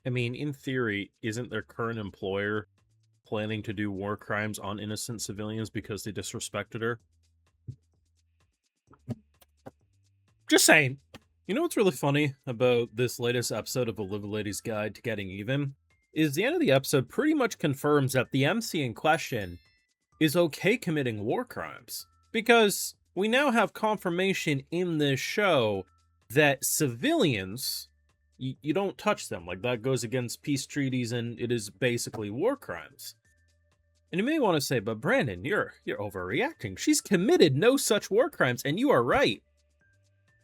I mean, in theory, isn't their current employer planning to do war crimes on innocent civilians because they disrespected her? Just saying. You know what's really funny about this latest episode of the Livid Lady's Guide to Getting Even? Is the end of the episode pretty much confirms that the MC in question is okay committing war crimes. Because we now have confirmation in this show that civilians, you don't touch them. Like, that goes against peace treaties and it is basically war crimes. And you may want to say, but Brandon, you're overreacting. She's committed no such war crimes, and you are right.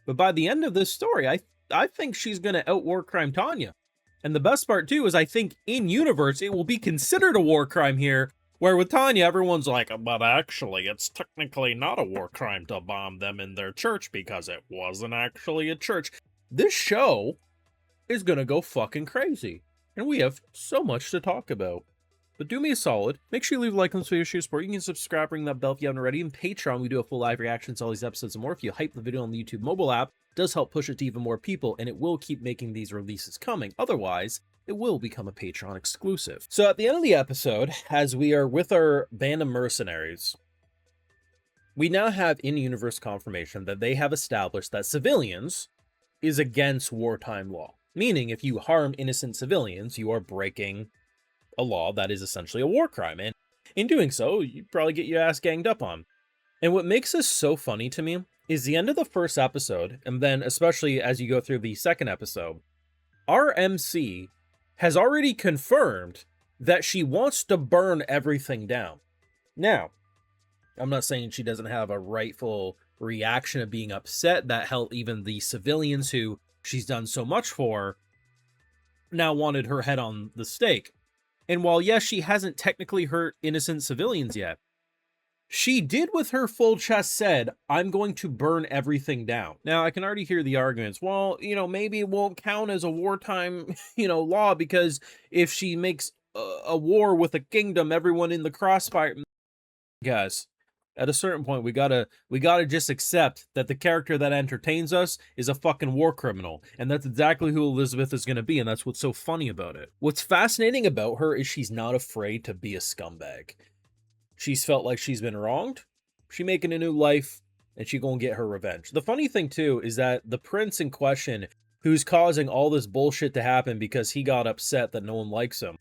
But by the end of this story, I think she's going to out-war crime Tanya. And the best part, too, is I think in-universe, it will be considered a war crime here, where with Tanya, everyone's like, but actually, it's technically not a war crime to bomb them in their church because it wasn't actually a church. This show is going to go fucking crazy. And we have so much to talk about. But do me a solid, make sure you leave a like on this video, show support. You can subscribe, ring that bell if you haven't already. And Patreon, we do a full live reaction to all these episodes and more. If you hype the video on the YouTube mobile app, it does help push it to even more people, and it will keep making these releases coming. Otherwise, it will become a Patreon exclusive. So at the end of the episode, as we are with our band of mercenaries, we now have in-universe confirmation that they have established that civilians is against wartime law. Meaning, if you harm innocent civilians, you are breaking a law that is essentially a war crime, and in doing so, you probably get your ass ganged up on. And what makes this so funny to me is the end of the first episode, and then especially as you go through the second episode, our MC has already confirmed that she wants to burn everything down. Now, I'm not saying she doesn't have a rightful reaction of being upset that hell, even the civilians who she's done so much for now wanted her head on the stake. And while, yes, she hasn't technically hurt innocent civilians yet, she did with her full chest said, I'm going to burn everything down. Now, I can already hear the arguments. Well, maybe it won't count as a wartime, law because if she makes a war with a kingdom, everyone in the crossfire. Guys, at a certain point, we gotta just accept that the character that entertains us is a fucking war criminal, and that's exactly who Elizabeth is gonna be, and that's what's so funny about it. What's fascinating about her is she's not afraid to be a scumbag. She's felt like she's been wronged, she making a new life, and she gonna get her revenge. The funny thing, too, is that the prince in question, who's causing all this bullshit to happen because he got upset that no one likes him,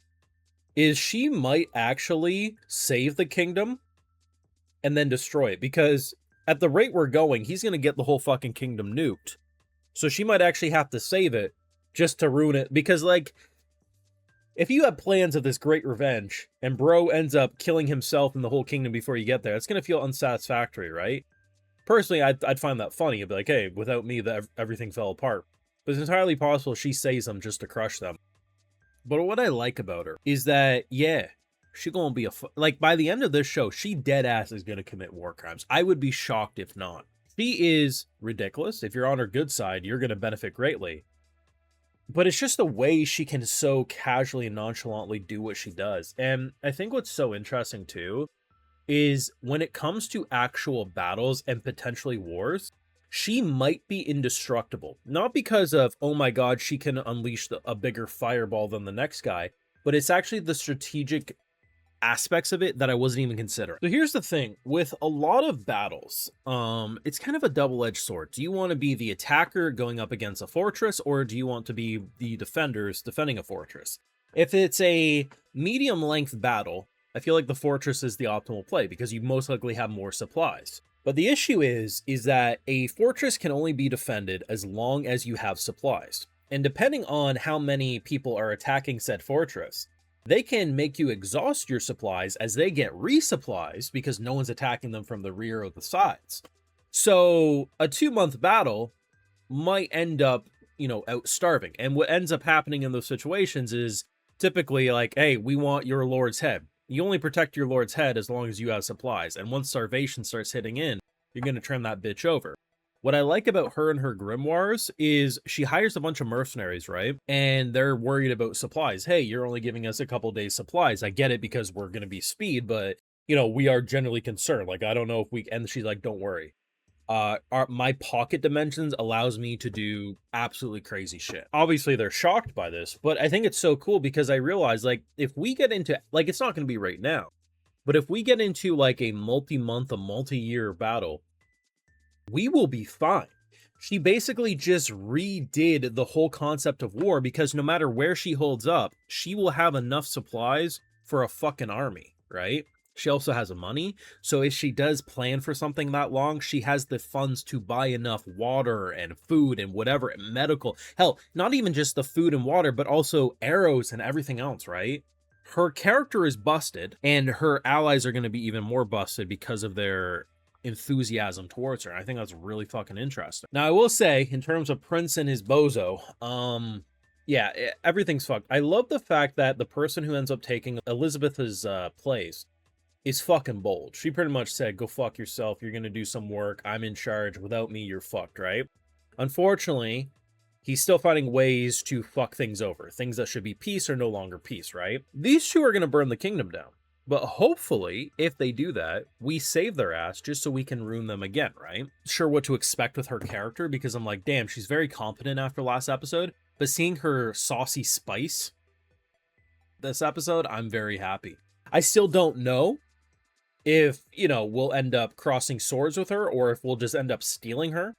is she might actually save the kingdom and then destroy it, because at the rate we're going, he's going to get the whole fucking kingdom nuked. So she might actually have to save it just to ruin it, because, like, if you have plans of this great revenge and bro ends up killing himself and the whole kingdom before you get there, it's going to feel unsatisfactory, right? Personally, I'd find that funny. I'd be like, hey, without me, everything fell apart. But it's entirely possible she saves them just to crush them. But what I like about her is that, yeah, she gonna be like, by the end of this show, she dead ass is gonna commit war crimes. I would be shocked if not. She is ridiculous. If you're on her good side, you're gonna benefit greatly. But it's just the way she can so casually and nonchalantly do what she does. And I think what's so interesting too is when it comes to actual battles and potentially wars, she might be indestructible. Not because of, oh my god, she can unleash a bigger fireball than the next guy, but it's actually the strategic aspects of it that I wasn't even considering. So here's the thing, with a lot of battles, it's kind of a double-edged sword. Do you want to be the attacker going up against a fortress, or do you want to be the defenders defending a fortress? If it's a medium length battle, I feel like the fortress is the optimal play because you most likely have more supplies. But the issue is that a fortress can only be defended as long as you have supplies. And depending on how many people are attacking said fortress, they can make you exhaust your supplies as they get resupplies because no one's attacking them from the rear or the sides. So a 2-month battle might end up, out starving. And what ends up happening in those situations is typically like, hey, we want your lord's head. You only protect your lord's head as long as you have supplies. And once starvation starts hitting in, you're going to turn that bitch over. What I like about her and her grimoires is she hires a bunch of mercenaries, right? And they're worried about supplies. Hey, you're only giving us a couple days supplies. I get it because we're going to be speed, but, we are generally concerned. Like, I don't know if we... And she's like, don't worry. my pocket dimensions allows me to do absolutely crazy shit. Obviously, they're shocked by this, but I think it's so cool because I realize, like, if we get into, like, it's not going to be right now, but if we get into, like, a multi-month, a multi-year battle, we will be fine. She basically just redid the whole concept of war because no matter where she holds up, she will have enough supplies for a fucking army, right? She also has money, so if she does plan for something that long, she has the funds to buy enough water and food and whatever, and medical. Hell, not even just the food and water, but also arrows and everything else, right? Her character is busted, and her allies are going to be even more busted because of their enthusiasm towards her. I think that's really fucking interesting. Now, I will say, in terms of Prince and his bozo, yeah, everything's fucked. I love the fact that the person who ends up taking Elizabeth's place is fucking bold. She pretty much said, go fuck yourself, you're gonna do some work, I'm in charge, without me, you're fucked, right? Unfortunately, he's still finding ways to fuck things over. Things that should be peace are no longer peace, right? These two are gonna burn the kingdom down. But hopefully, if they do that, we save their ass just so we can ruin them again, right? Sure what to expect with her character, because I'm like, damn, she's very competent after last episode, but seeing her saucy spice this episode, I'm very happy. I still don't know if, you know, we'll end up crossing swords with her or if we'll just end up stealing her.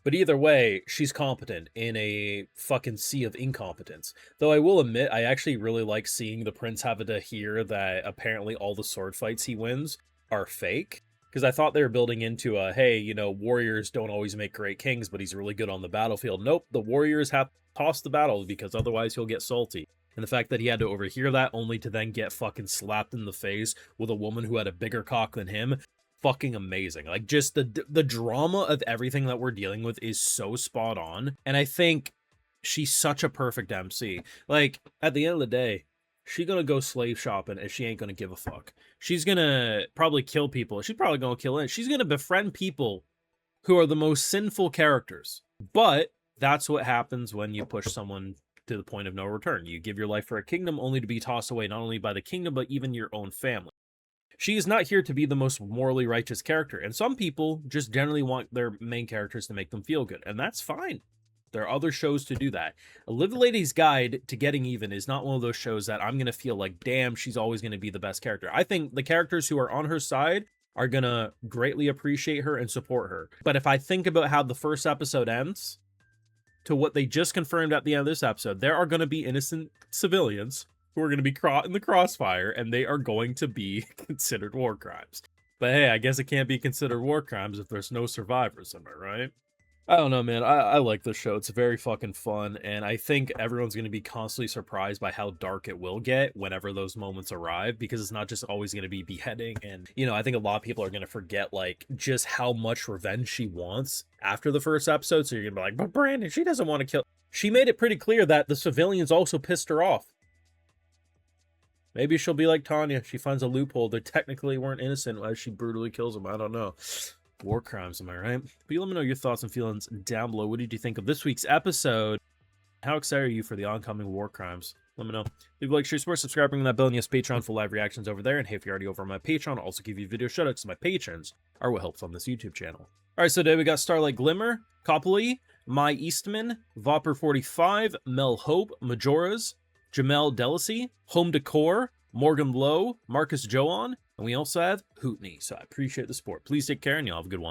But either way, she's competent in a fucking sea of incompetence. Though I will admit, I actually really like seeing the prince have to hear that apparently all the sword fights he wins are fake. Because I thought they were building into a, hey, you know, warriors don't always make great kings, but he's really good on the battlefield. Nope, the warriors have to toss the battle because otherwise he'll get salty. And the fact that he had to overhear that only to then get fucking slapped in the face with a woman who had a bigger cock than him, fucking amazing. Like, just the drama of everything that we're dealing with is so spot on. And I think she's such a perfect MC. Like, at the end of the day, she gonna go slave shopping and she ain't gonna give a fuck. She's gonna probably kill people. She's probably gonna kill it. She's gonna befriend people who are the most sinful characters. But that's what happens when you push someone to the point of no return. You give your life for a kingdom only to be tossed away not only by the kingdom, but even your own family. She is not here to be the most morally righteous character, and some people just generally want their main characters to make them feel good, and that's fine. There are other shows to do that. Livid Lady's Guide to Getting Even is not one of those shows that I'm going to feel like, damn, she's always going to be the best character. I think the characters who are on her side are going to greatly appreciate her and support her. But if I think about how the first episode ends to what they just confirmed at the end of this episode, there are going to be innocent civilians who are going to be caught in the crossfire, and they are going to be considered war crimes. But hey, I guess it can't be considered war crimes if there's no survivors, am I right? I don't know, man. I like this show. It's very fucking fun, and I think everyone's going to be constantly surprised by how dark it will get whenever those moments arrive, because it's not just always going to be beheading. And, you know, I think a lot of people are going to forget, like, just how much revenge she wants after the first episode. So you're going to be like, but Brandon, she doesn't want to kill. She made it pretty clear that the civilians also pissed her off. Maybe she'll be like Tanya. She finds a loophole. They technically weren't innocent as she brutally kills them. I don't know. War crimes, am I right? But you let me know your thoughts and feelings down below. What did you think of this week's episode? How excited are you for the oncoming war crimes? Let me know. Leave a like, share, support, subscribe, ring that bell, and yes, Patreon for live reactions over there. And hey, if you're already over on my Patreon, I'll also give you video shoutouts to my patrons are what helps on this YouTube channel. All right, so today we got Starlight Glimmer, Copley, Mai Eastman, Vopper45, Mel Hope, Majoras, Jamel Delacy, Home Decor, Morgan Lowe, Marcus Joan, and we also have Hootney. So I appreciate the support. Please take care, and y'all have a good one.